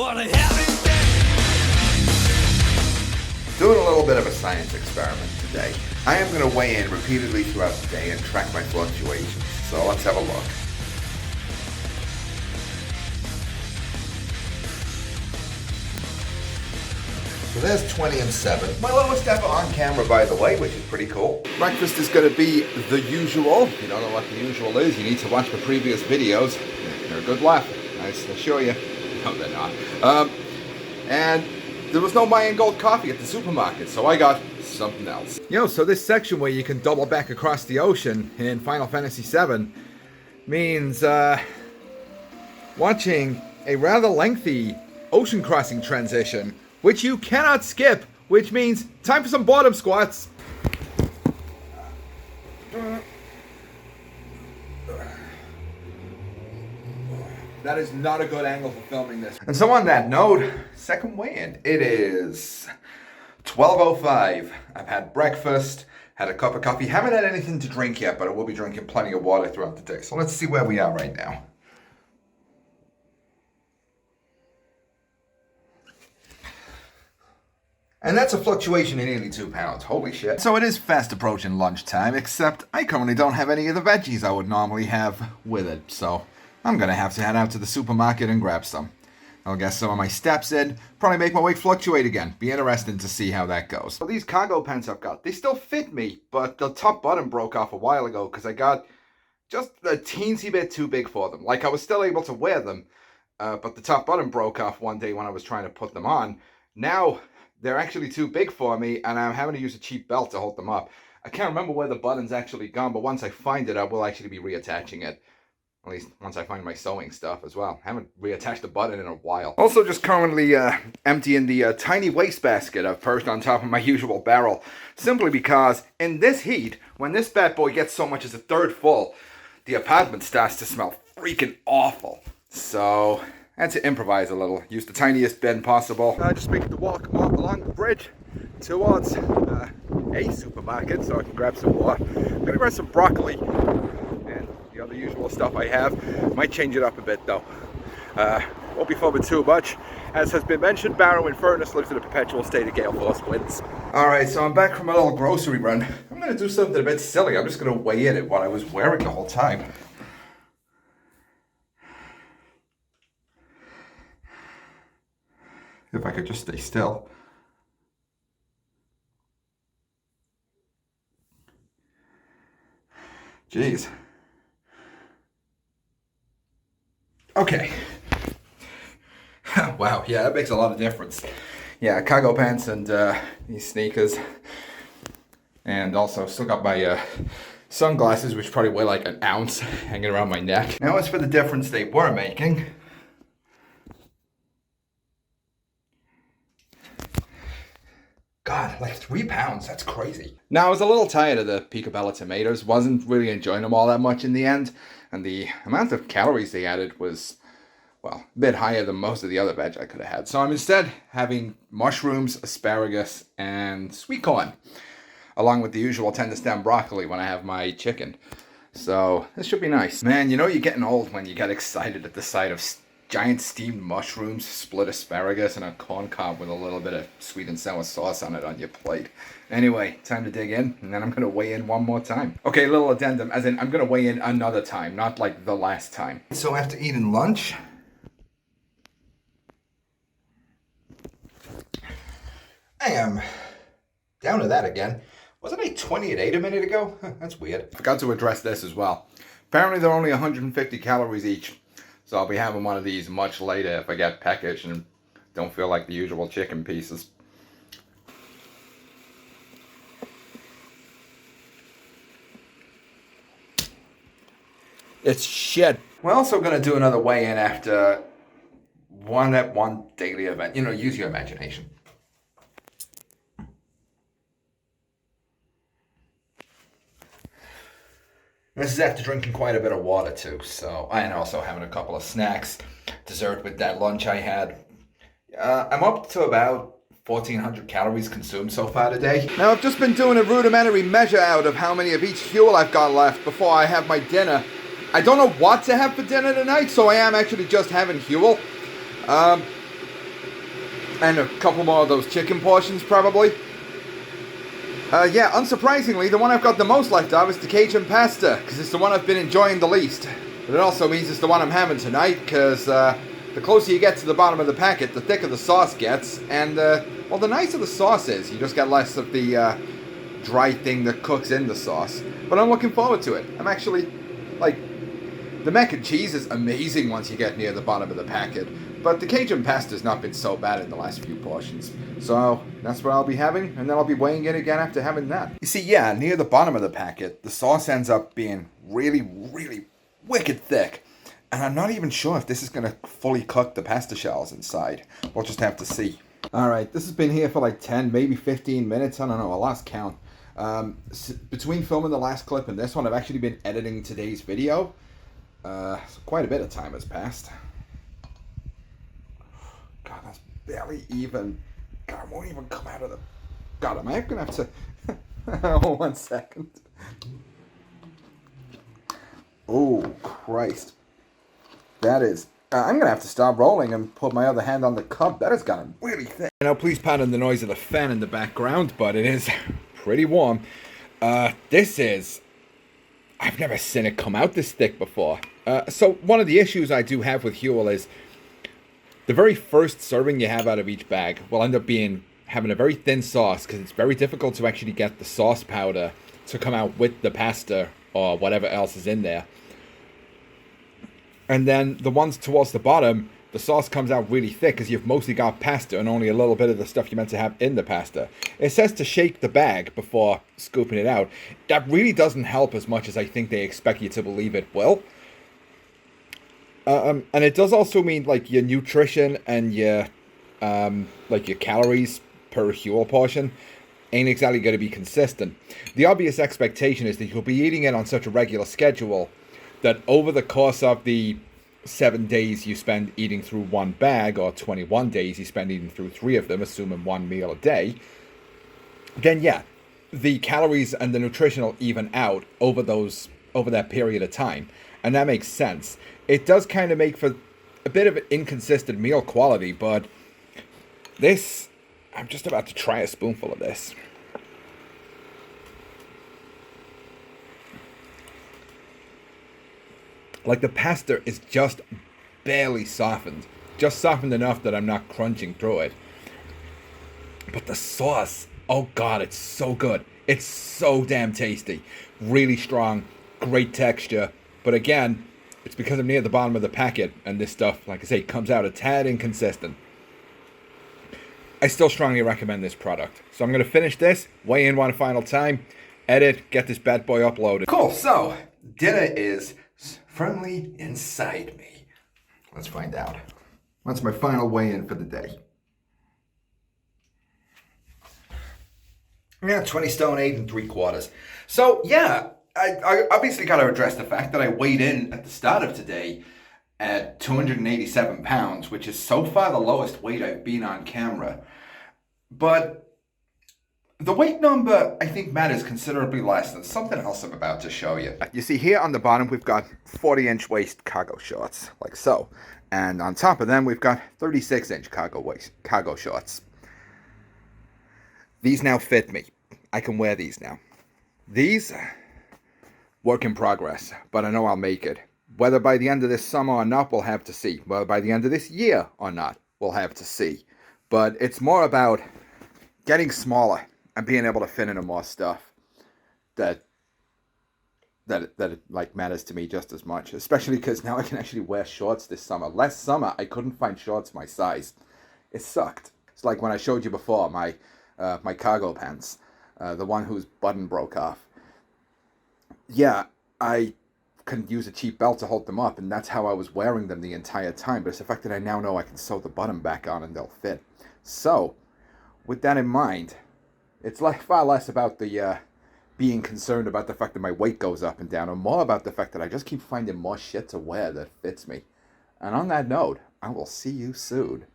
Doing a little bit of a science experiment today. I am going to weigh in repeatedly throughout the day and track my fluctuations. So let's have a look. So there's 20 and 7. My lowest ever on camera, by the way, which is pretty cool. Breakfast is going to be the usual. If you don't know what the usual is, you need to watch the previous videos. They're a good laugh, I assure you. No, they're not. And there was no Mayan Gold coffee at the supermarket, so I got something else. So this section where you can double back across the ocean in Final Fantasy VII means watching a rather lengthy ocean crossing transition, which you cannot skip, which means time for some bottom squats. That is not a good angle for filming this. And so on that note, second weigh-in. It is 12:05. I've had breakfast, had a cup of coffee. Haven't had anything to drink yet, but I will be drinking plenty of water throughout the day. So let's see where we are right now. And that's a fluctuation in nearly 2 pounds. Holy shit. So it is fast approaching lunchtime, except I currently don't have any of the veggies I would normally have with it. So I'm going to have to head out to the supermarket and grab some. I'll get some of my steps in, probably make my weight fluctuate again. Be interesting to see how that goes. So these cargo pants I've got, they still fit me, but the top button broke off a while ago because I got just a teensy bit too big for them. Like I was still able to wear them, but the top button broke off one day when I was trying to put them on. Now they're actually too big for me, and I'm having to use a cheap belt to hold them up. I can't remember where the button's actually gone, but once I find it, I will actually be reattaching it. At least once I find my sewing stuff as well. Haven't reattached the button in a while. Also just currently emptying the tiny wastebasket I've perched on top of my usual barrel. Simply because in this heat, when this bad boy gets so much as a third full, the apartment starts to smell freaking awful. So I had to improvise a little. Use the tiniest bin possible. I just make the walk along the bridge towards a supermarket so I can grab some more. I'm gonna grab some broccoli and the other usual stuff I have. Might change it up a bit though. Won't be filming too much. As has been mentioned, Barrow in Furnace lives in a perpetual state of gale force winds. Alright, so I'm back from a little grocery run. I'm gonna do something a bit silly. I'm just gonna weigh in at what I was wearing the whole time. If I could just stay still. Jeez. Okay. Wow, yeah, that makes a lot of difference. Yeah, cargo pants and these sneakers. And also still got my sunglasses, which probably weigh like an ounce hanging around my neck. Now as for the difference they were making. God, like 3 pounds, that's crazy. Now, I was a little tired of the picobello tomatoes, wasn't really enjoying them all that much in the end, and the amount of calories they added was, well, a bit higher than most of the other veg I could have had. So I'm instead having mushrooms, asparagus, and sweet corn, along with the usual tender stem broccoli when I have my chicken. So this should be nice. Man, you know you're getting old when you get excited at the sight of giant steamed mushrooms, split asparagus, and a corn cob with a little bit of sweet and sour sauce on it on your plate. Anyway, time to dig in, and then I'm going to weigh in one more time. Okay, a little addendum, as in I'm going to weigh in another time, not like the last time. So after eating lunch, I am down to that again. Wasn't I 20 at 8 a minute ago? That's weird. Forgot to address this as well. Apparently they're only 150 calories each. So I'll be having one of these much later if I get peckish and don't feel like the usual chicken pieces. It's shit. We're also going to do another weigh-in after one daily event. You know, use your imagination. This is after drinking quite a bit of water too, so, and also having a couple of snacks, dessert with that lunch I had. I'm up to about 1,400 calories consumed so far today. Now I've just been doing a rudimentary measure out of how many of each fuel I've got left before I have my dinner. I don't know what to have for dinner tonight, so I am actually just having Huel. And a couple more of those chicken portions, probably. Yeah, unsurprisingly, the one I've got the most left of is the Cajun pasta, because it's the one I've been enjoying the least. But it also means it's the one I'm having tonight, because the closer you get to the bottom of the packet, the thicker the sauce gets, and, well, the nicer the sauce is. You just get less of the dry thing that cooks in the sauce. But I'm looking forward to it. I'm actually, like, the mac and cheese is amazing once you get near the bottom of the packet, but the Cajun pasta's not been so bad in the last few portions. So that's what I'll be having, and then I'll be weighing it again after having that. You see, yeah, near the bottom of the packet, the sauce ends up being really, really wicked thick. And I'm not even sure if this is going to fully cook the pasta shells inside. We'll just have to see. Alright, this has been here for like 10, maybe 15 minutes. I don't know, I lost count. Between filming the last clip and this one, I've actually been editing today's video. So quite a bit of time has passed. God, that's barely even... God, I won't even come out of the... God, am I going to have to... Oh, 1 second. Oh, Christ. That is... I'm going to have to stop rolling and put my other hand on the cup. That has gotten really thick. Now, please pardon the noise of the fan in the background, but it is pretty warm. This is... I've never seen it come out this thick before. So one of the issues I do have with Huel is the very first serving you have out of each bag will end up having a very thin sauce, because it's very difficult to actually get the sauce powder to come out with the pasta or whatever else is in there. And then the ones towards the bottom, the sauce comes out really thick because you've mostly got pasta and only a little bit of the stuff you're meant to have in the pasta. It says to shake the bag before scooping it out. That really doesn't help as much as I think they expect you to believe it will. And it does also mean like your nutrition and your calories per Huel portion ain't exactly going to be consistent. The obvious expectation is that you'll be eating it on such a regular schedule that over the course of the 7 days you spend eating through one bag, or 21 days you spend eating through 3 of them, assuming 1 meal a day, then yeah, the calories and the nutrition will even out over that period of time. And that makes sense. It does kind of make for a bit of an inconsistent meal quality, but this, I'm just about to try a spoonful of this. Like, the pasta is just barely softened. Just softened enough that I'm not crunching through it. But the sauce, oh God, it's so good. It's so damn tasty. Really strong, great texture. But again, it's because I'm near the bottom of the packet, and this stuff, like I say, comes out a tad inconsistent. I still strongly recommend this product. So I'm going to finish this, weigh in one final time, edit, get this bad boy uploaded. Cool, so dinner is firmly inside me. Let's find out. What's my final weigh-in for the day? Yeah, 20 stone 8 3/4. So yeah, I obviously got to address the fact that I weighed in at the start of today at 287 pounds, which is so far the lowest weight I've been on camera. But the weight number, I think, matters considerably less than something else I'm about to show you. You see here on the bottom, we've got 40-inch waist cargo shorts, like so. And on top of them, we've got 36-inch cargo shorts. These now fit me. I can wear these now. These, work in progress, but I know I'll make it. Whether by the end of this summer or not, we'll have to see. Whether by the end of this year or not, we'll have to see. But it's more about getting smaller and being able to fit into more stuff that like matters to me just as much. Especially because now I can actually wear shorts this summer. Last summer, I couldn't find shorts my size. It sucked. It's like when I showed you before, my cargo pants, the one whose button broke off. Yeah, I couldn't use a cheap belt to hold them up, and that's how I was wearing them the entire time. But it's the fact that I now know I can sew the button back on and they'll fit. So, with that in mind, it's like far less about the being concerned about the fact that my weight goes up and down, and more about the fact that I just keep finding more shit to wear that fits me. And on that note, I will see you soon.